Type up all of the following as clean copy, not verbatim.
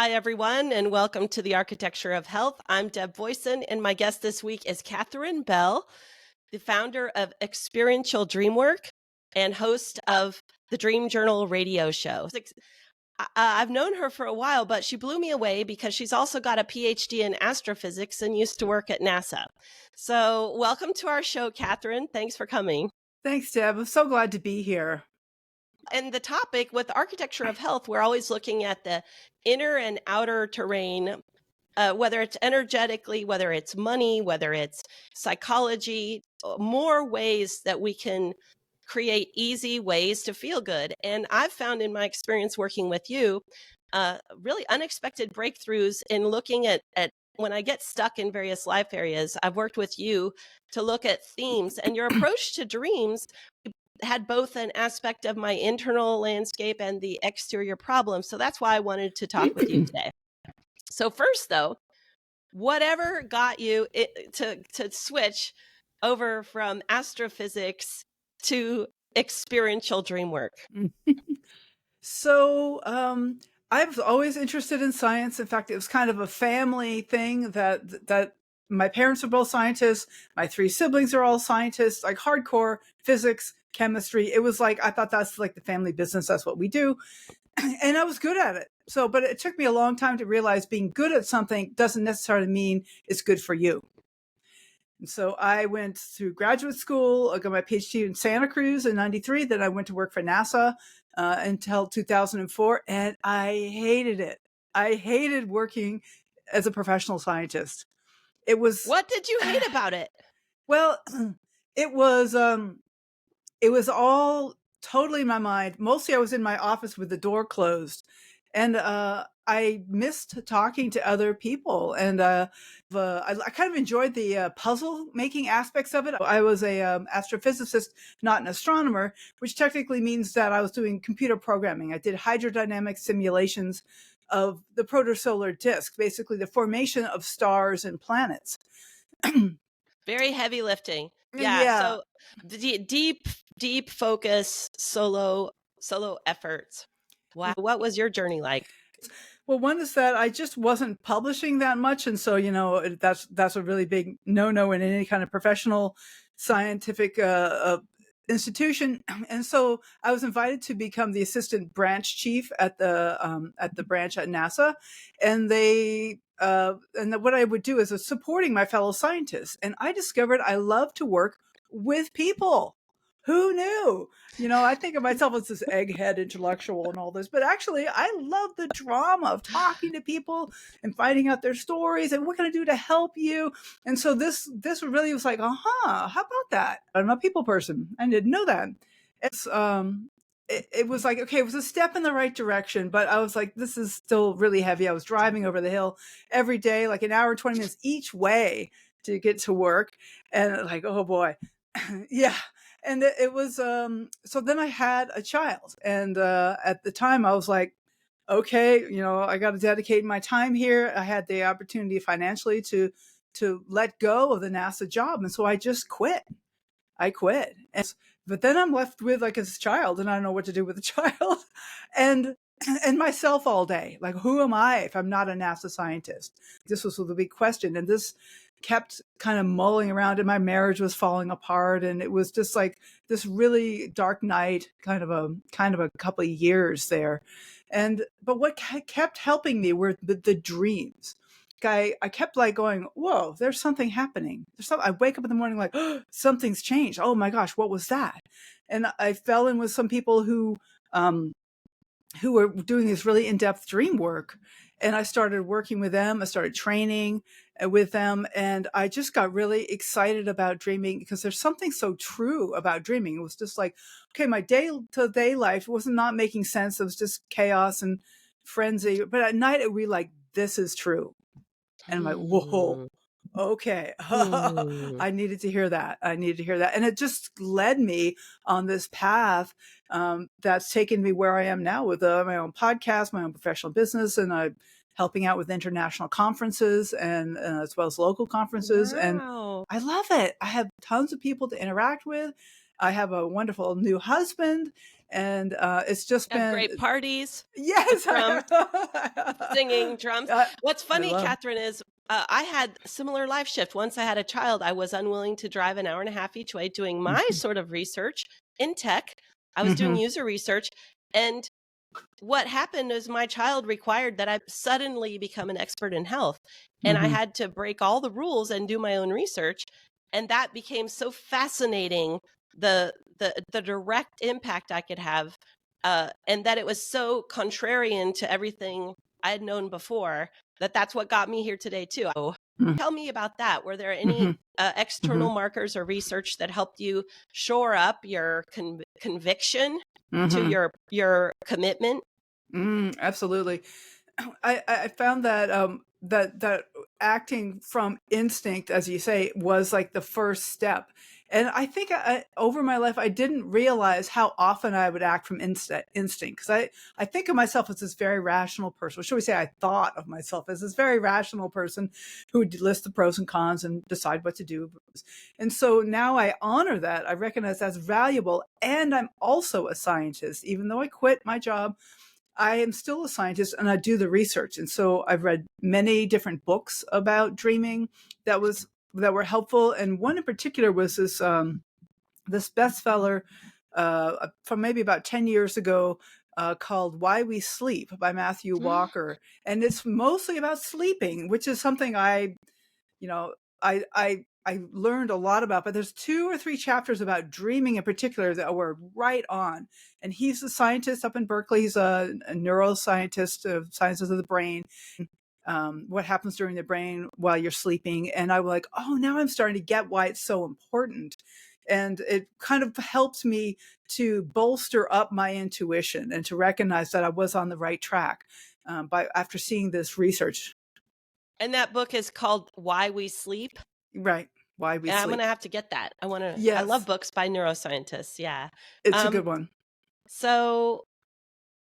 Hi, everyone, and welcome to the Architecture of Health. I'm Deb Voisin, and my guest this week is Katherine Bell, the founder of Experiential Dreamwork and host of the Dream Journal radio show. I've known her for a while, but she blew me away because she's also got a PhD in astrophysics and used to work at NASA. So, welcome to our show, Katherine. Thanks for coming. Thanks, Deb. I'm so glad to be here. And the topic with Architecture of Health, we're always looking at the inner and outer terrain, whether it's energetically, whether it's money, whether it's psychology, more ways that we can create easy ways to feel good. And I've found in my experience working with you, really unexpected breakthroughs in looking at when I get stuck in various life areas. I've worked with you to look at themes, and your approach to dreams had both an aspect of my internal landscape and the exterior problem. So that's why I wanted to talk with you today. So first, though, whatever got you to switch over from astrophysics to experiential dream work? So, I was always interested in science. In fact, it was kind of a family thing that my parents are both scientists. My three siblings are all scientists, like hardcore physics, chemistry. It was like, I thought that's like the family business. That's what we do. And I was good at it. So, but it took me a long time to realize being good at something doesn't necessarily mean it's good for you. And so I went through graduate school. I got my PhD in Santa Cruz in '93. Then I went to work for NASA until 2004, and I hated it. I hated working as a professional scientist. It was What did you hate about it? well, it was all totally in my mind. Mostly, I was in my office with the door closed, and I missed talking to other people, and I kind of enjoyed the puzzle making aspects of it. I was a astrophysicist, not an astronomer, which technically means that I was doing computer programming. I did hydrodynamic simulations of the protosolar disk, basically the formation of stars and planets. Very heavy lifting. Yeah. Yeah. So deep focus, solo efforts. Wow. What was your journey like? Well, one is that I just wasn't publishing that much, and so that's a really big no-no in any kind of professional scientific institution. And so I was invited to become the assistant branch chief at the branch at NASA, and what I would do is supporting my fellow scientists, and I discovered I love to work with people. Who knew? I think of myself as this egghead intellectual and all this, but actually I love the drama of talking to people and finding out their stories and what can I do to help you. And so this really was like, how about that? I'm a people person. I didn't know that. It was like, okay, it was a step in the right direction, but I was like, this is still really heavy. I was driving over the hill every day, like an hour, 20 minutes each way to get to work. And like, oh boy. Yeah. And it was, so then I had a child, and at the time I was like, okay, I got to dedicate my time here. I had the opportunity financially to let go of the NASA job, and so I just quit. I quit. But then I'm left with like this child, and I don't know what to do with the child, and myself all day. Like, who am I if I'm not a NASA scientist? This was the big question, and this kept kind of mulling around, and my marriage was falling apart, and it was just like this really dark night, kind of a couple of years there. But what kept helping me were the dreams. I kept like going, whoa, there's something happening. I wake up in the morning like, oh, something's changed. Oh my gosh, what was that? And I fell in with some people who were doing this really in-depth dream work. And I started working with them. I started training with them. And I just got really excited about dreaming because there's something so true about dreaming. It was just like, okay, my day-to-day life was not making sense. It was just chaos and frenzy. But at night, it would be like, this is true. And I'm like, whoa, okay. I needed to hear that. And it just led me on this path that's taken me where I am now with my own podcast, my own professional business, and I'm helping out with international conferences and as well as local conferences. Wow. And I love it. I have tons of people to interact with. I have a wonderful new husband, and it's just Have been great parties with yes. drums, singing drums. What's I funny, love. Catherine, is I had similar life shift. Once I had a child, I was unwilling to drive an hour and a half each way doing my Mhm, sort of research in tech. I was doing mhm, user research, and what happened is my child required that I suddenly become an expert in health, and I mhm, had to break all the rules and do my own research, and that became so fascinating, the direct impact I could have, and that it was so contrarian to everything I had known before, that that's what got me here today too. So mhm, tell me about that. Were there any mhm, external mhm, markers or research that helped you shore up your conviction to mhm. your commitment? Absolutely. I found that that acting from instinct, as you say, was like the first step. And I think over my life, I didn't realize how often I would act from instinct. Because I think of myself as this very rational person. Or should we say, I thought of myself as this very rational person who would list the pros and cons and decide what to do. And so now I honor that. I recognize that's valuable. And I'm also a scientist. Even though I quit my job, I am still a scientist and I do the research. And so I've read many different books about dreaming that were helpful. And one in particular was this bestseller from maybe about 10 years ago called Why We Sleep by Matthew Walker. And it's mostly about sleeping, which is something you know, I learned a lot about, but there's 2 or 3 chapters about dreaming in particular that were right on. And he's a scientist up in Berkeley. He's a neuroscientist of sciences of the brain. What happens during the brain while you're sleeping. And I was like, oh, now I'm starting to get why it's so important. And it kind of helped me to bolster up my intuition and to recognize that I was on the right track by after seeing this research. And that book is called Why We Sleep. Right. Why we And I'm sleep. gonna have to get that. I love Yes. books by neuroscientists. Yeah. It's a Um, good one. so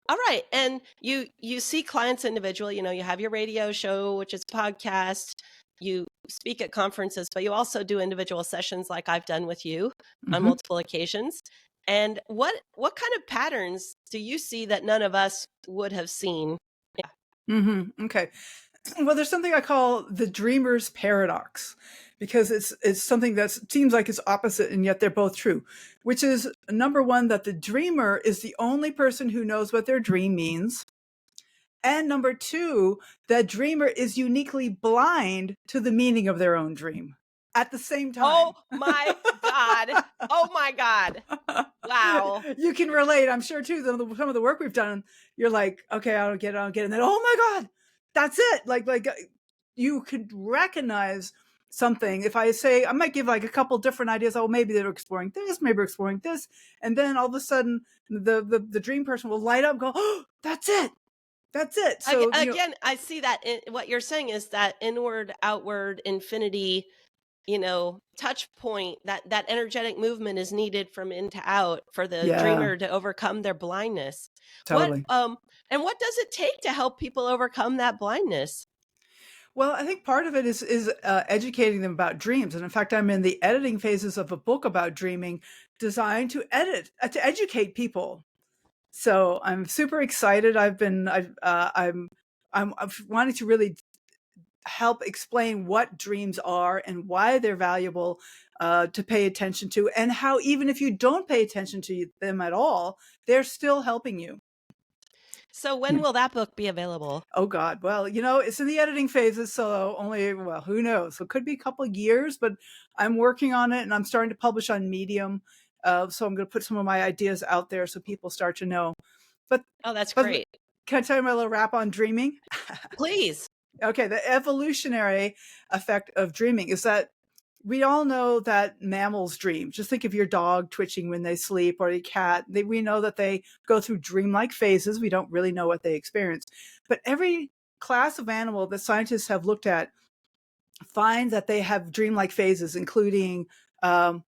all right. And you see clients individually, you have your radio show, which is podcast, you speak at conferences, but you also do individual sessions like I've done with you on Mhm. multiple occasions. And what kind of patterns do you see that none of us would have seen? Yeah. Mhm. Okay. Well, there's something I call the dreamer's paradox because it's something that seems like it's opposite and yet they're both true, which is number 1 that the dreamer is the only person who knows what their dream means, and number 2, that dreamer is uniquely blind to the meaning of their own dream at the same Oh time. my God. Oh my God. Wow. You can relate, I'm sure too. Some of the work we've done, you're like, okay, I don't get it, I don't get it. And then, oh my God, that's it. You could recognize something. If I say, I might give like a couple different ideas. Oh, maybe they're exploring this, maybe we're exploring this. And then all of a sudden the dream person will light up and go, oh, that's it. That's it. So, Again, I see that what you're saying is that inward, outward, infinity, touch point, that energetic movement is needed from in to out for the yeah, dreamer to overcome their blindness. What, totally. and what does it take to help people overcome that blindness? Well, I think part of it is educating them about dreams, and in fact, I'm in the editing phases of a book about dreaming, designed to educate people. So I'm super excited. I'm wanting to really help explain what dreams are and why they're valuable to pay attention to, and how even if you don't pay attention to them at all, they're still helping you. So when will that book be available? Oh God. Well, it's in the editing phases, so well, who knows? So it could be a couple of years, but I'm working on it and I'm starting to publish on Medium. So I'm going to put some of my ideas out there so people start to know. But, Oh, that's but great. can I tell you my little wrap on dreaming? Please. Okay. The evolutionary effect of dreaming is that we all know that mammals dream. Just think of your dog twitching when they sleep or your cat. We know that they go through dreamlike phases. We don't really know what they experience. But every class of animal that scientists have looked at find that they have dreamlike phases, including one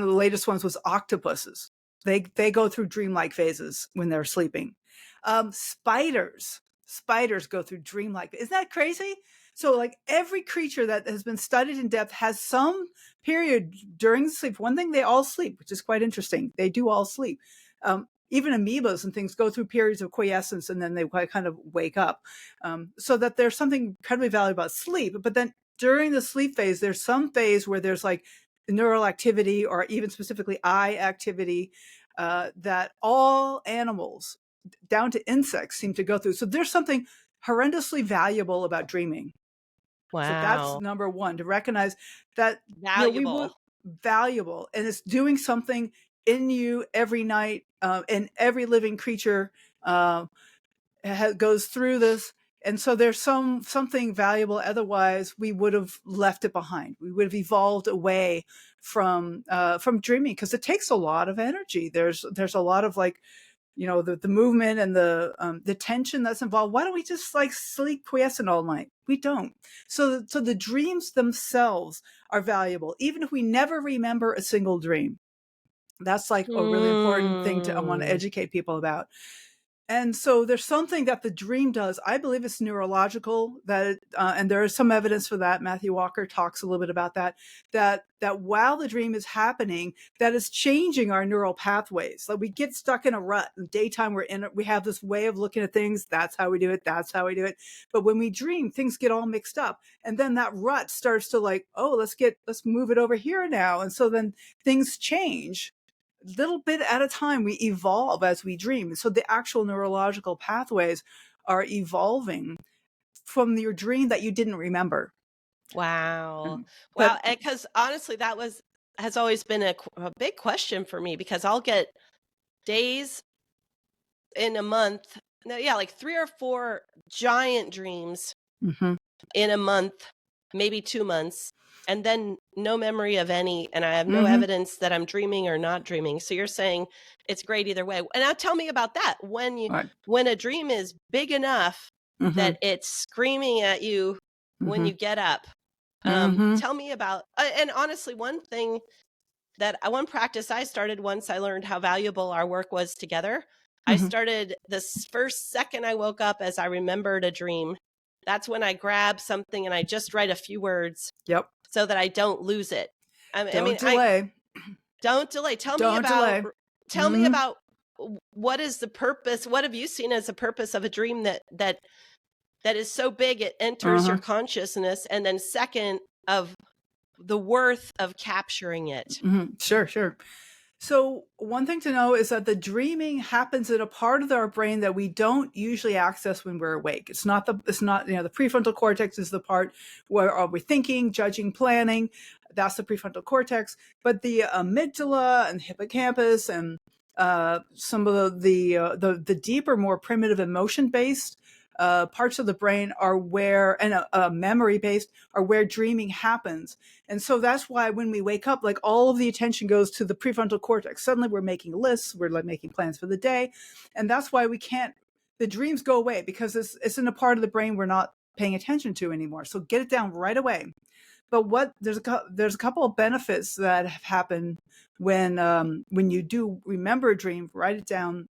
of the latest ones was octopuses. They go through dreamlike phases when they're sleeping. Spiders go through dreamlike. Isn't that crazy? So like every creature that has been studied in depth has some period during sleep. One thing, they all sleep, which is quite interesting. They do all sleep. Even amoebas and things go through periods of quiescence and then they kind of wake up. So that there's something incredibly valuable about sleep. But then during the sleep phase, there's some phase where there's like neural activity or even specifically eye activity that all animals, down to insects, seem to go through. So there's something horrendously valuable about dreaming. So that's Wow. number one, to recognize that, we would Valuable. valuable, and it's doing something in you every night, and every living creature uh, goes through this. And so there's something valuable. Otherwise, we would have left it behind. We would have evolved away from dreaming, because it takes a lot of energy. There's a lot of like, the movement and the tension that's involved. Why don't we just like sleep quiescent all night? We don't. So the dreams themselves are valuable, even if we never remember a single dream. That's like a really important thing I want to Hmm. educate people about. And so there's something that the dream does. I believe it's neurological, and there is some evidence for that. Matthew Walker talks a little bit about that while the dream is happening, that is changing our neural pathways. Like we get stuck in a rut. In the daytime, we have this way of looking at things. That's how we do it. That's how we do it. But when we dream, things get all mixed up. And then that rut starts to like, oh, let's move it over here now. And so then things change little bit at a time. We evolve as we dream. So the actual neurological pathways are evolving from your dream that you didn't remember. Wow. Wow. But And because honestly, has always been a big question for me, because I'll get days in a month. No, yeah, like 3 or 4 giant dreams mhm, in a month, maybe 2 months, and then no memory of any, and I have no mhm, evidence that I'm dreaming or not dreaming. So you're saying it's great either way. And now tell me about that. right, When a dream is big enough mhm, that it's screaming at you when mhm, you get up. mhm, Tell me about and honestly, one practice I started once I learned how valuable our work was together. I mhm. started this first second I woke up as I remembered a dream. That's when I grab something and I just write a few words Yep. so that I don't lose it. I Don't mean, I delay. don't delay. Don't delay. Tell me Mhm, about what is the purpose? What have you seen as the purpose of a dream that is so big it enters your uh-huh. consciousness, and then second, of the worth of capturing it. Mhm. Sure, sure. So one thing to know is that the dreaming happens in a part of our brain that we don't usually access when we're awake. It's not, the prefrontal cortex is the part where are we thinking, judging, planning. That's the prefrontal cortex. But the amygdala and hippocampus and some of the deeper, more primitive emotion based parts of the brain are where, and memory based, are where dreaming happens. And so that's why when we wake up, like all of the attention goes to the prefrontal cortex. Suddenly we're making lists, we're like making plans for the day. And that's why the dreams go away, because it's in a part of the brain we're not paying attention to anymore. So get it down right away. But there's a couple of benefits that have happened when you do remember a dream, write it down.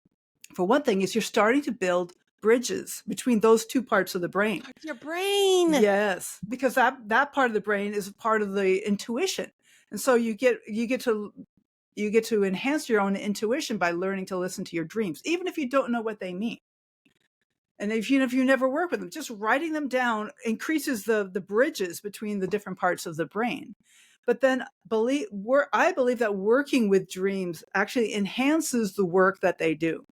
For one thing, is you're starting to build bridges between those two parts of the brain. Part of your brain. Yes, because that part of the brain is part of the intuition. And so you get to enhance your own intuition by learning to listen to your dreams, even if you don't know what they mean. And if you never work with them, just writing them down increases the bridges between the different parts of the brain. But then I believe that working with dreams actually enhances the work that they do.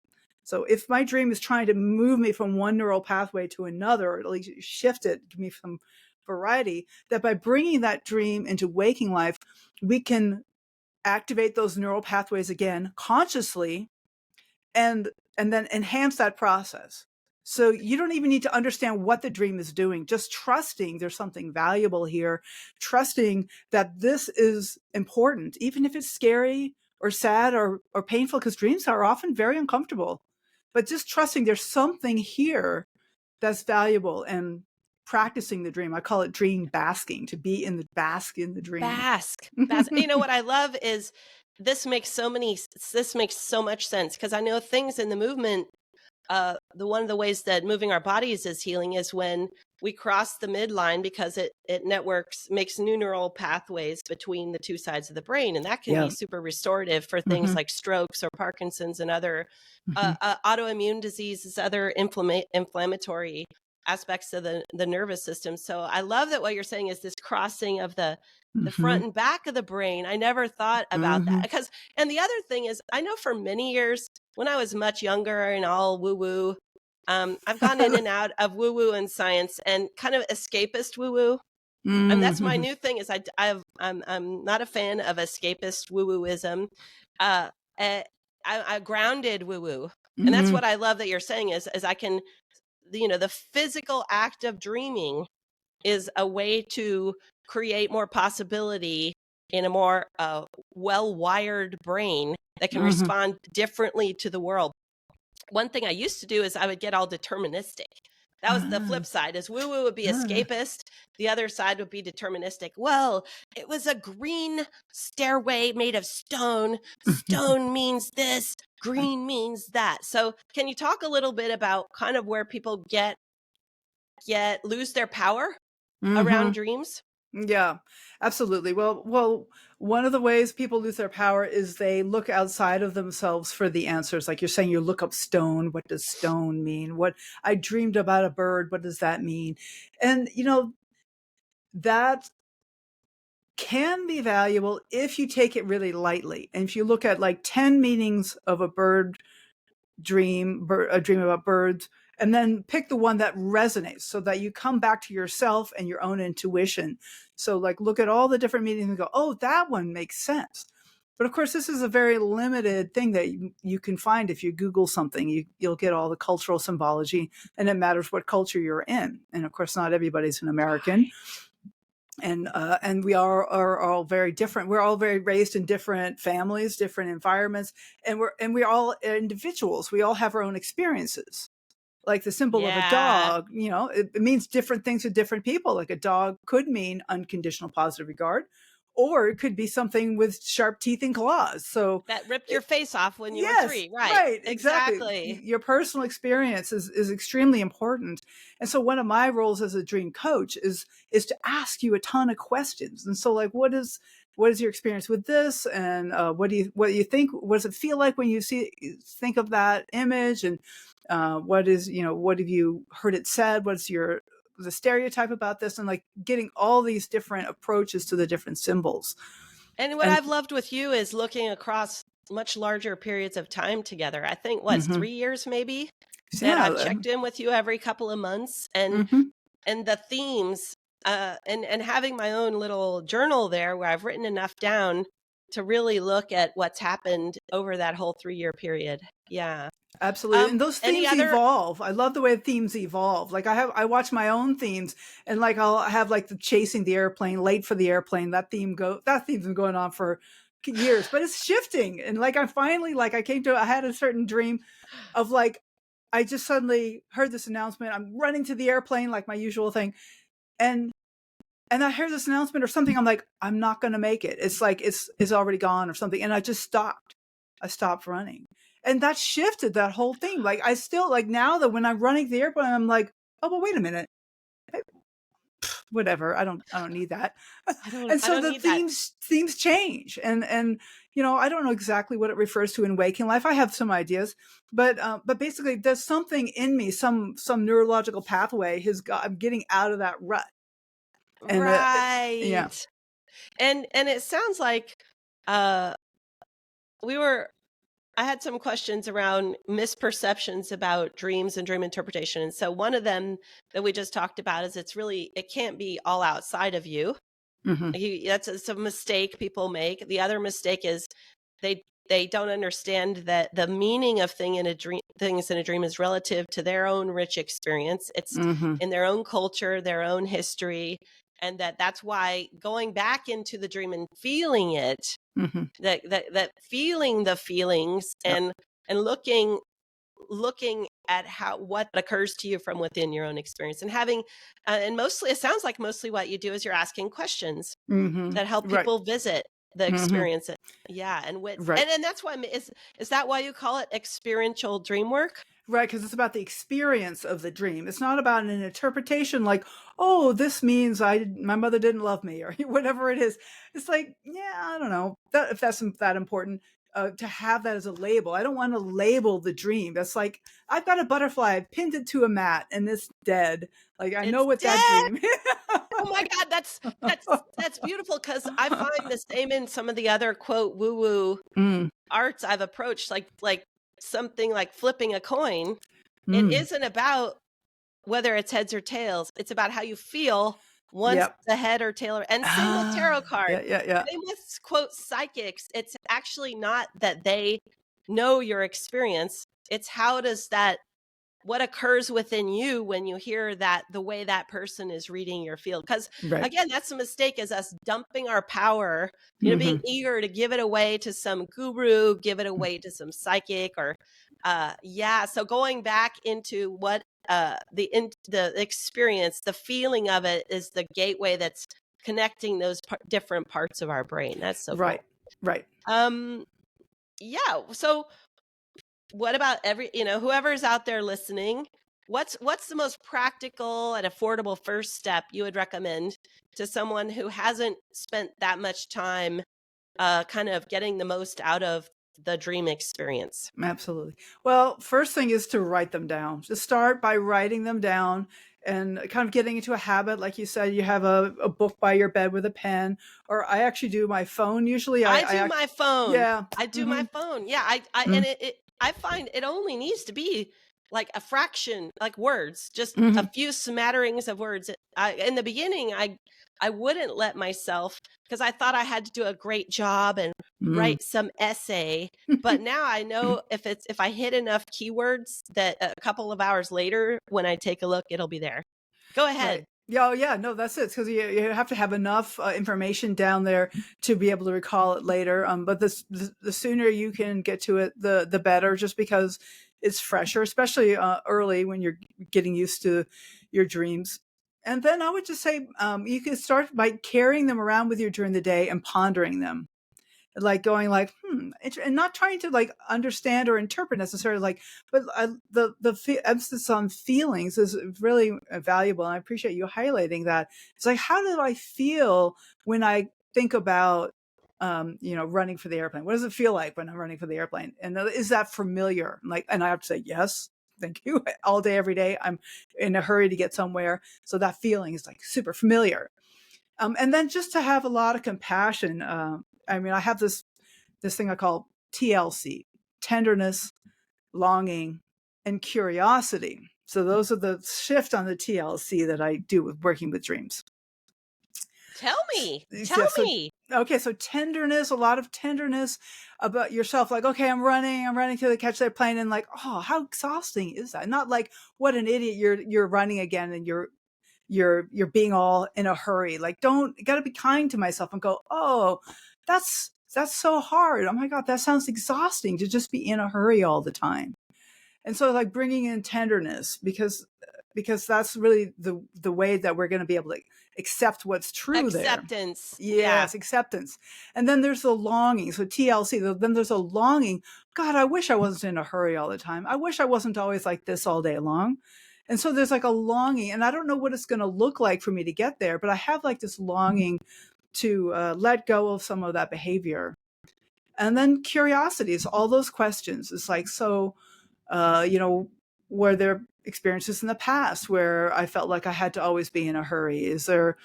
So if my dream is trying to move me from one neural pathway to another, or at least shift it, give me some variety, that by bringing that dream into waking life, we can activate those neural pathways again consciously, and then enhance that process. So you don't even need to understand what the dream is doing, just trusting there's something valuable here, trusting that this is important, even if it's scary or sad or painful, because dreams are often very uncomfortable. But just trusting there's something here that's valuable, and practicing the dream. I call it dream basking, to be in the bask in the dream. Bask. Bask. You know what I love is this makes so much sense, because I know things in the movement one of the ways that moving our bodies is healing is when we cross the midline, because it makes new neural pathways between the two sides of the brain. And that can Yeah. be super restorative for things like strokes or Parkinson's and other autoimmune diseases, other inflammatory aspects of the nervous system. So I love that what you're saying is this crossing of the front and back of the brain. I never thought about that, because, and the other thing is, I know for many years when I was much younger and all woo woo, I've gone in and out of woo woo and science and kind of escapist woo woo. And that's my new thing is I'm not a fan of escapist woo wooism. I grounded woo woo. And that's what I love that you're saying is I can, the physical act of dreaming is a way to create more possibility in a more well-wired brain that can respond differently to the world. One thing I used to do is I would get all deterministic. That was the flip side, is woo-woo would be escapist. The other side would be deterministic. Well, it was a green stairway made of stone. Stone means this, green means that. So can you talk a little bit about kind of where people lose their power around dreams? Yeah, absolutely. Well, one of the ways people lose their power is they look outside of themselves for the answers. Like you're saying, you look up stone. What does stone mean? What I dreamed about a bird. What does that mean? And that can be valuable if you take it really lightly. And if you look at like 10 meanings of a dream about birds, and then pick the one that resonates so that you come back to yourself and your own intuition. So like look at all the different meanings and go, oh, that one makes sense. But of course, this is a very limited thing that you can find if you Google something. You'll get all the cultural symbology, and it matters what culture you're in. And of course, not everybody's an American. And we are all very different. We're all very raised in different families, different environments, and we're all individuals. We all have our own experiences. Like the symbol of a dog, it means different things to different people. Like a dog could mean unconditional positive regard, or it could be something with sharp teeth and claws. So that ripped your face off when you were 3, right? Right, exactly. Your personal experience is extremely important. And so one of my roles as a dream coach is to ask you a ton of questions. And so like, what is your experience with this? And what do you think? What does it feel like when you think of that image? And what have you heard it said? What's the stereotype about this? And like getting all these different approaches to the different symbols. And what I've loved with you is looking across much larger periods of time together. I think 3 years maybe that I've checked in with you every couple of months, and the themes and having my own little journal there where I've written enough down to really look at what's happened over that whole 3-year period. Yeah. Absolutely. And those themes evolve. I love the way themes evolve. Like I watch my own themes, and like I'll have like the chasing the airplane, late for the airplane. That theme's been going on for years, but it's shifting. And like I had a certain dream of like, I just suddenly heard this announcement. I'm running to the airplane, like my usual thing. And I heard this announcement or something. I'm like, I'm not going to make it. It's like, it's already gone or something. And I just stopped. I stopped running. And that shifted that whole thing. Like I still like now that when I'm running to the airplane, I'm like, oh, well, wait a minute. Whatever. I don't need that. And so the themes change. And I don't know exactly what it refers to in waking life. I have some ideas, but basically there's something in me, some neurological pathway I'm getting out of that rut. And right. Yeah. And it sounds like I had some questions around misperceptions about dreams and dream interpretation. And so one of them that we just talked about is it can't be all outside of you. It's a mistake people make. The other mistake is they don't understand that the meaning of things in a dream is relative to their own rich experience. It's in their own culture, their own history. And that's why going back into the dream and feeling it, that feeling the feelings and looking at what occurs to you from within your own experience, and having and mostly it sounds like mostly what you do is you're asking questions that help people visit the experience. Yeah. And that's why is that why you call it experiential dream work? Right, because it's about the experience of the dream. It's not about an interpretation like, "Oh, this means my mother didn't love me," or whatever it is. It's like, yeah, I don't know that if that's that important to have that as a label. I don't want to label the dream. That's like I've got a butterfly, I pinned it to a mat, and it's dead. Like I know It's what that dead. dream. Oh my God, that's beautiful because I find the same in some of the other quote woo woo Mm, arts I've approached, like something like flipping a coin. It mm. isn't about whether it's heads or tails. It's about how you feel once Yep. the head or tail. And same with Ah, tarot cards. yeah, yeah, yeah. Same with quote psychics. It's actually not that they know your experience. It's how does that what occurs within you when you hear that the way that person is reading your field, because Right. again that's a mistake, is us dumping our power, being Hmm. eager to give it away to some guru, give it away to some psychic, or yeah, so going back into what the experience, the feeling of it is the gateway that's connecting those different parts of our brain. That's so cool. Right. Right. um yeah, so what about whoever's out there listening, what's the most practical and affordable first step you would recommend to someone who hasn't spent that much time kind of getting the most out of the dream experience? Absolutely. Well, first thing is to write them down. Just start by writing them down and kind of getting into a habit. Like you said, you have a book by your bed with a pen, or I actually do my phone. Usually I do my phone. yeah. I do my Hmm. phone. Yeah, I and I find it only needs to be like a fraction, like words, just a Hmm. few smatterings of words. In the beginning, I wouldn't let myself, because I thought I had to do a great job and Mm. write some essay. But now I know if I hit enough keywords that a couple of hours later, when I take a look, it'll be there. Go Right. ahead. Yeah, oh, yeah, no, that's it. Because you have to have enough information down there to be able to recall it later. But the sooner you can get to it, the better. Just because it's fresher, especially early when you're getting used to your dreams. And then I would just say you can start by carrying them around with you during the day and pondering them, like going like and not trying to like understand or interpret necessarily, like, but emphasis on feelings is really valuable, and I appreciate you highlighting that. It's like, how do I feel when I think about running for the airplane? What does it feel like when I'm running for the airplane, and is that familiar? Like, and I have to say yes, thank you. All day every day I'm in a hurry to get somewhere, so that feeling is like super familiar. And then just to have a lot of compassion. I mean, I have this thing I call TLC: tenderness, longing, and curiosity. So those are the shift on the TLC that I do with working with dreams. Tell me. Tell Yeah, so me. okay, so tenderness, a lot of tenderness about yourself. Like, okay, I'm running to catch that plane, and like, oh, how exhausting is that? Not like, what an idiot, you're running again, and you're being all in a hurry. Like, don't, got to be kind to myself and go, oh, that's so hard. Oh my god, that sounds exhausting to just be in a hurry all the time. And so like bringing in tenderness, because that's really the way that we're going to be able to accept what's true there. Acceptance. Yeah. Yes, acceptance. And then there's the longing. So TLC, then there's a longing. God, I wish I wasn't in a hurry all the time. I wish I wasn't always like this all day long. And so there's like a longing, and I don't know what it's going to look like for me to get there, but I have like this longing to let go of some of that behavior. And then curiosity is all those questions. It's like, so, you know, were there experiences in the past where I felt like I had to always be in a hurry? Is there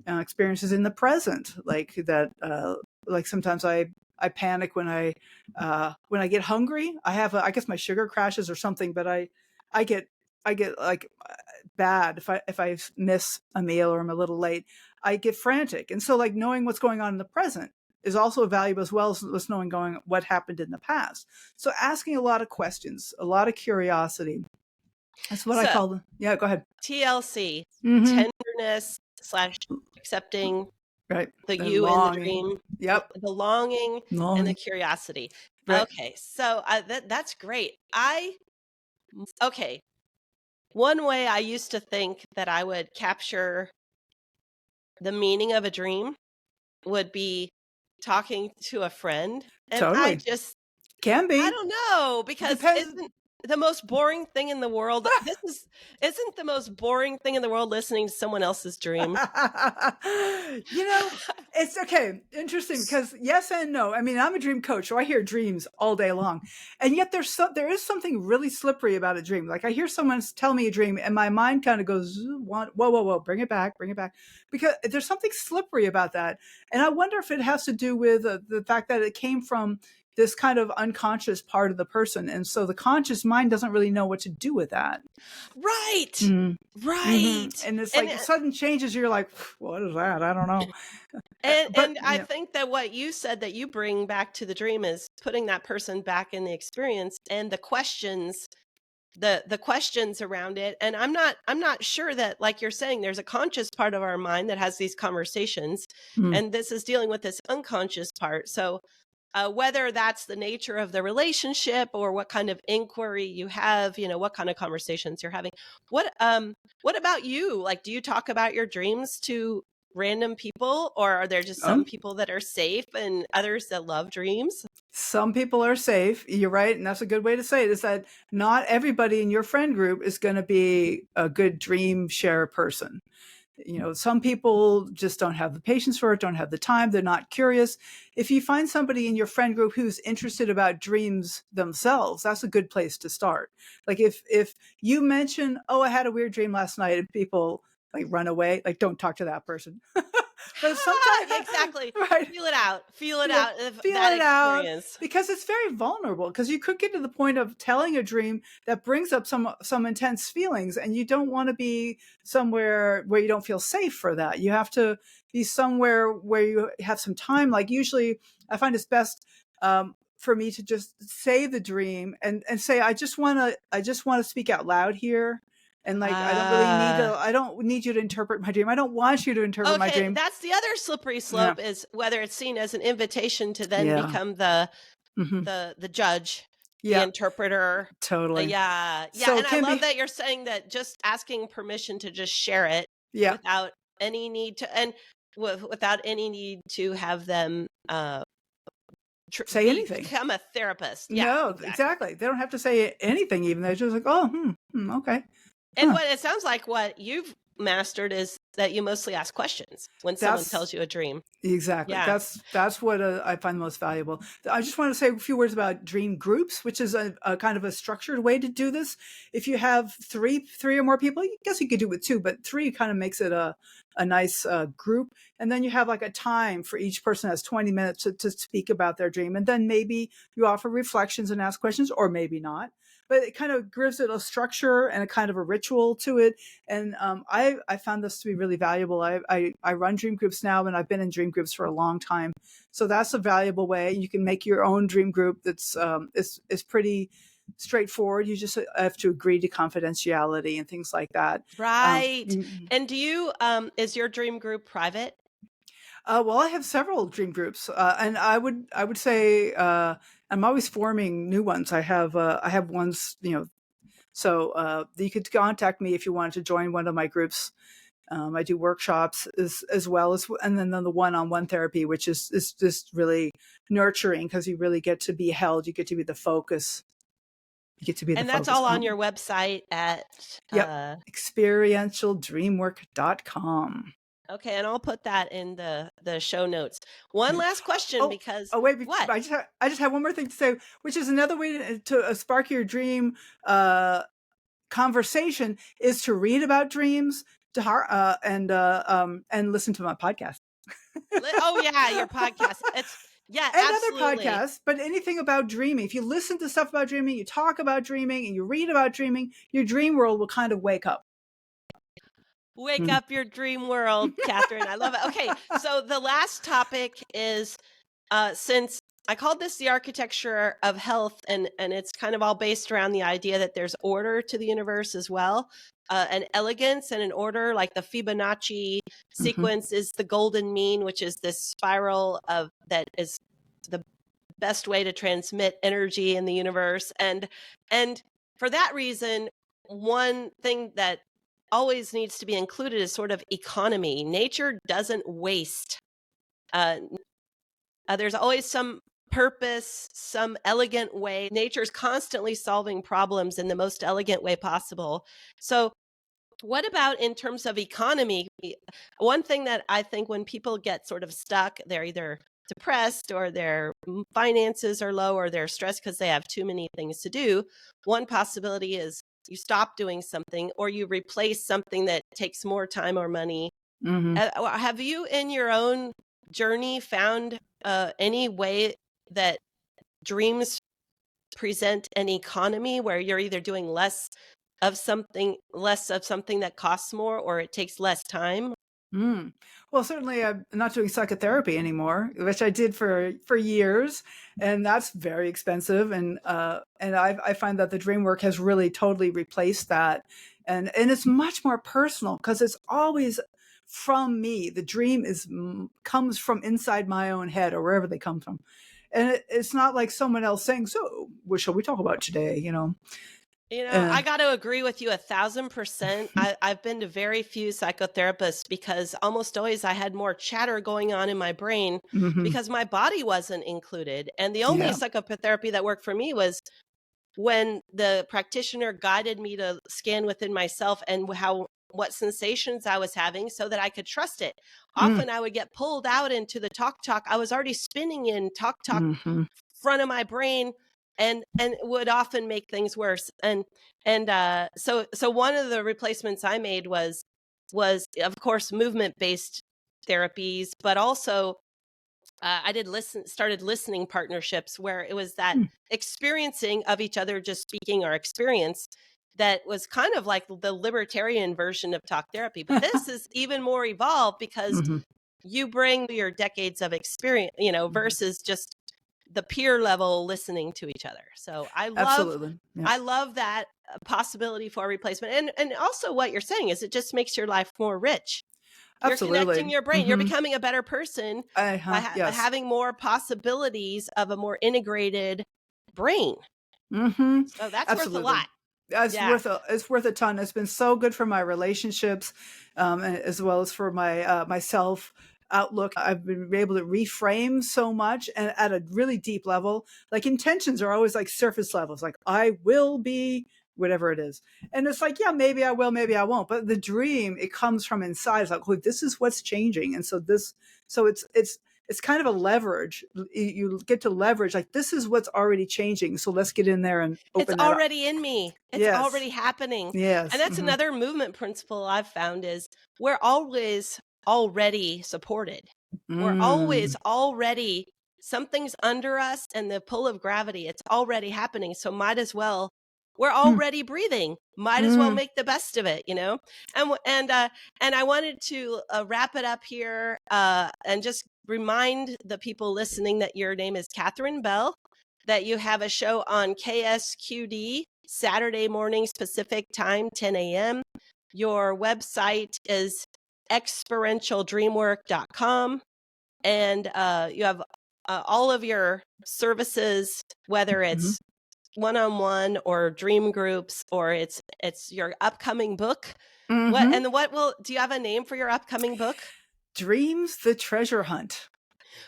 experiences in the present, like that? Like sometimes I panic when I get hungry. I have I guess my sugar crashes or something, but I get I get like bad if I miss a meal or I'm a little late. I get frantic, and so like knowing what's going on in the present is also valuable, as well as knowing going what happened in the past. So asking a lot of questions, a lot of curiosity. That's what I So call them. Yeah, go ahead. TLC, Mm-hmm. tenderness slash accepting Right. the The you in the longing. dream, Yep. the longing, and the Longing. curiosity. Right. Okay, so that's great. Okay, one way I used to think that I would capture the meaning of a dream would be talking to a friend, and Totally. Can I be. don't know, because Depends. isn't the most boring thing in the world. Isn't the most boring thing in the world listening to someone else's dream? You know, it's okay. Interesting because yes and no. I mean, I'm a dream coach, so I hear dreams all day long, and yet there is something really slippery about a dream. Like I hear someone tell me a dream, and my mind kind of goes, whoa, whoa, whoa, bring it back, because there's something slippery about that, and I wonder if it has to do with the fact that it came from this kind of unconscious part of the person, and so the conscious mind doesn't really know what to do with that. Right. Mm. Right. And it's And like sudden changes. You're like, what is that? I don't know. But and I think that what you said that you bring back to the dream is putting that person back in the experience and the questions around it. And I'm not sure that, like you're saying, there's a conscious part of our mind that has these conversations, mm, and this is dealing with this unconscious part. So whether that's the nature of the relationship or what kind of inquiry you have, what kind of conversations you're having. What about you? Like, do you talk about your dreams to random people, or are there just some um, people that are safe and others that love dreams? some people are safe. You're right, and that's a good way to say it. Is that not everybody in your friend group is going to be a good dream share person. Some people just don't have the patience for it, don't have the time, they're not curious. If you find somebody in your friend group who's interested about dreams themselves, that's a good place to start. Like if you mention, oh, I had a weird dream last night, and people like run away, like don't talk to that person. But sometimes, Exactly. right, Feel it out. Feel it yeah, out of feel that it out, experience. because it's very vulnerable, because you could get to the point of telling a dream that brings up some intense feelings, and you don't want to be somewhere where you don't feel safe for that. You have to be somewhere where you have some time. Like usually I find it's best for me to just say the dream and say, I just want to speak out loud here. And like, I don't need you to interpret my dream. I don't want you to interpret my Okay, dream. that's the other slippery Yeah. slope, is whether it's seen as an invitation to then Yeah. become the Hmm. the judge, the Yeah. interpreter. Totally. Yeah. Yeah, So it and I can love be, that you're saying that just asking permission to just share it yeah, without any need to, and without any need to have them say anything. become a therapist. Yeah, No, exactly. exactly. They don't have to say anything even. They're just like, oh, okay. And Huh. what it sounds like what you've mastered is that you mostly ask questions when someone That's tells you a dream. exactly. Yeah. That's what I find most valuable. I just want to say a few words about dream groups, which is a kind of a structured way to do this. If you have three or more people, I guess you could do it with two, but three kind of makes it a nice group. And then you have like a time for each person has 20 minutes to speak about their dream. And then maybe you offer reflections and ask questions, or maybe not. But it kind of gives it a structure and a kind of a ritual to it. And I found this to be really valuable. I run dream groups now, and I've been in dream groups for a long time. So that's a valuable way. You can make your own dream group that's is pretty straightforward. You just have to agree to confidentiality and things like that. Right. And do you is your dream group private? Well, I have several dream groups, and I would say I'm always forming new ones. I have ones, so you could contact me if you wanted to join one of my groups. I do workshops as well as, and then the one-on-one therapy, which is just really nurturing, because you really get to be held. You get to be the focus. You get to be the And that's focus. all on your website at Yep. Experientialdreamwork.com. okay, and I'll put that in the show notes. One last question, Oh, because oh, wait! what? I just have one more thing to say, which is another way to spark your dream conversation is to read about dreams, and listen to my podcast. Oh yeah, your podcast. It's yeah, And other absolutely. podcasts, but anything about dreaming. If you listen to stuff about dreaming, you talk about dreaming, and you read about dreaming, your dream world will kind of wake up. Wake up your dream world, Katherine. I love it. Okay, so the last topic is since I called this the architecture of health, and it's kind of all based around the idea that there's order to the universe as well, an elegance and an order. Like the Fibonacci sequence is the golden mean, which is this spiral of that is the best way to transmit energy in the universe, and for that reason, one thing that always needs to be included is sort of economy. Nature doesn't waste. There's always some purpose, some elegant way. Nature's constantly solving problems in the most elegant way possible. So what about in terms of economy? One thing that I think when people get sort of stuck, they're either depressed or their finances are low or they're stressed because they have too many things to do. One possibility is you stop doing something or you replace something that takes more time or money. Have you in your own journey found any way that dreams present an economy where you're either doing less of something that costs more or it takes less time? Well, certainly I'm not doing psychotherapy anymore, which I did for years, and that's very expensive. And I find that the dream work has really totally replaced that, and it's much more personal because it's always from me. The dream comes from inside my own head or wherever they come from, and it's not like someone else saying, "So, what shall we talk about today?" You know. I got to agree with you 1,000%. I've been to very few psychotherapists because almost always I had more chatter going on in my brain because my body wasn't included. And the only psychotherapy that worked for me was when the practitioner guided me to scan within myself and what sensations I was having so that I could trust it. Often I would get pulled out into the talk. I was already spinning in talk front of my brain and would often make things worse. So one of the replacements I made was of course movement based therapies, but also I started listening partnerships where it was that experiencing of each other, just speaking our experience, that was kind of like the libertarian version of talk therapy. But this is even more evolved because you bring your decades of experience, versus just the peer level listening to each other. So I love that possibility for replacement. And also what you're saying is it just makes your life more rich. You're connecting your brain. You're becoming a better person by having more possibilities of a more integrated brain. So that's worth a lot. It's worth a ton. It's been so good for my relationships, as well as for my myself outlook. I've been able to reframe so much and at a really deep level. Like intentions are always like surface levels. Like I will be whatever it is. And it's like, yeah, maybe I will, maybe I won't. But the dream, it comes from inside. It's like, oh, this is what's changing. And so it's kind of a leverage. You get to leverage, like, this is what's already changing. So let's get in there and open It's already in me. It's already happening. Yes. And that's another movement principle I've found is we're always already supported. We're always already, something's under us and the pull of gravity, it's already happening. So we're already breathing. Might as well make the best of it, And I wanted to wrap it up here and just remind the people listening that your name is Katherine Bell, that you have a show on KSQD Saturday mornings Pacific time, 10 a.m. Your website is experientialdreamwork.com, and you have all of your services, whether it's one-on-one or dream groups, or it's your upcoming book. Do you have a name for your upcoming book? Dreams, the Treasure Hunt.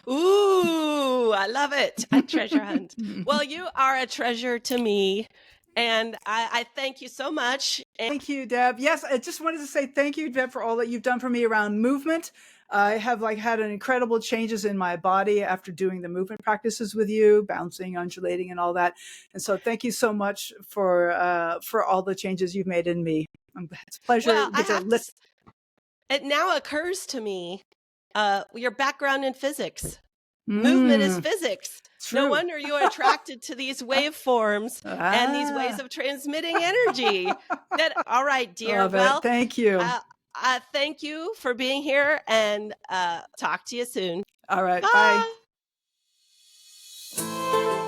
Ooh, I love it. A treasure hunt. Well, you are a treasure to me. And I thank you so much. Thank you, Deb. Yes, I just wanted to say thank you, Deb, for all that you've done for me around movement. I have had an incredible changes in my body after doing the movement practices with you, bouncing, undulating, and all that. And so thank you so much for all the changes you've made in me. It's a pleasure. Well, it now occurs to me, your background in physics. Movement is physics. True. No wonder you're attracted to these waveforms and these ways of transmitting energy. All right, dear. Well, thank you. Thank you for being here, and talk to you soon. All right. Bye. Bye.